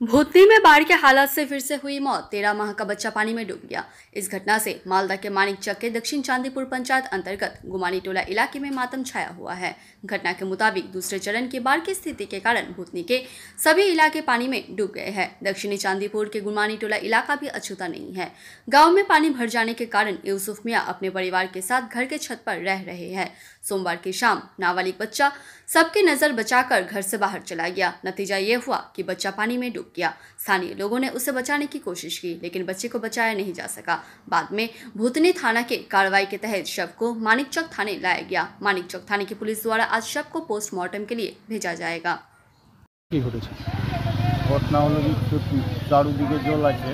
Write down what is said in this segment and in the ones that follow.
भूतनी में बाढ़ के हालात से फिर से हुई मौत। 13 माह का बच्चा पानी में डूब गया। इस घटना से मालदा के मानिकचक के दक्षिण चांदीपुर पंचायत अंतर्गत गुमानी टोला इलाके में मातम छाया हुआ है। घटना के मुताबिक दूसरे चरण की बाढ़ की स्थिति के कारण भूतनी के सभी इलाके पानी में डूब गए हैं। दक्षिणी चांदीपुर के गुमानी टोला इलाका भी अछूता नहीं है। गाँव में पानी भर जाने के कारण यूसुफ मियाँ अपने परिवार के साथ घर के छत पर रह रहे हैं। सोमवार की शाम नाबालिग बच्चा सबकी नजर बचाकर घर से बाहर चला गया। नतीजा ये हुआ कि बच्चा पानी में डूब गया। स्थानीय लोगों ने उसे बचाने की कोशिश की, लेकिन बच्चे को बचाया नहीं जा सका। बाद में भूतनी थाना के कार्रवाई के तहत शव को मानिकचक थाने लाया गया। मानिकचक थाने की पुलिस द्वारा आज शव को पोस्टमार्टम के लिए भेजा जाएगा। घटना हलो चारिदिके जल आछे,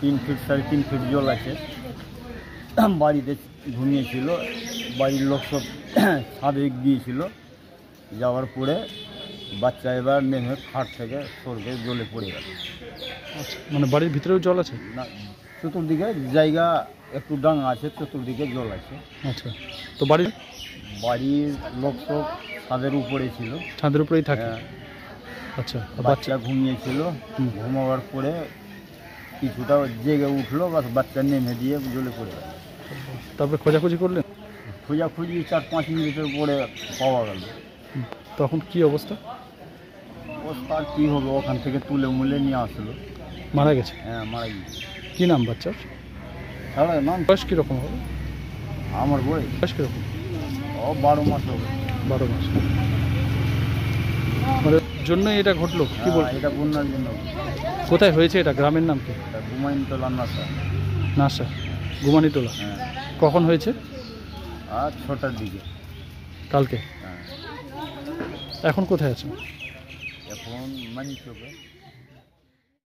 3 फीट 3.5 फीट जल आछे। बाड़ीते घुमिয়েছিল, বাড়ির লোক সব ছাদে গিয়েছিল। যাওয়ার পরে বাচ্চা এবার নেমে খাট থেকে সরকে জলে পড়ে গেল। মানে বাড়ির ভিতরেও জল আছে না, চতুর্দিকে জায়গা একটু ডাঙা আছে, চতুর্দিকে জল আছে। আচ্ছা, তো বাড়ির লোক সব ছাদের উপরে ছিল, ছাদের উপরেই থাকে। আচ্ছা, বাচ্চা ঘুমিয়েছিল, ঘুমাবার পরে কিছুটা জেগে উঠলো, বাস বাচ্চা নেমে দিয়ে জলে পড়ে গেল। তারপরে খোঁজাখুঁজি করলেন? খোঁজাখুঁজি 4-5 মিনিটের পরে পাওয়া গেল। তখন কি অবস্থা? অবস্থা কী হবে, ওখান থেকে তুলে মুলে নিয়ে আসলো। মারা গেছে? হ্যাঁ, মারা গেছে। কী নাম বাচ্চার? তাহলে নাম বয়স কীরকম হবে? আমার বয়স কীরকম? ও 12 মাস হবে। 12 মাস। মানে জন্যই এটা ঘটলো? কি বল, এটা বন্যার জন্য। কোথায় হয়েছে এটা? গ্রামের নাম কি? গুমানিটোলা নাসা। নাসা, গুমানিটোলা। হ্যাঁ। কখন হয়েছে? আর 6টার দিকে কালকে। হ্যাঁ। এখন কোথায় আছেন? এখন মানিকচকে।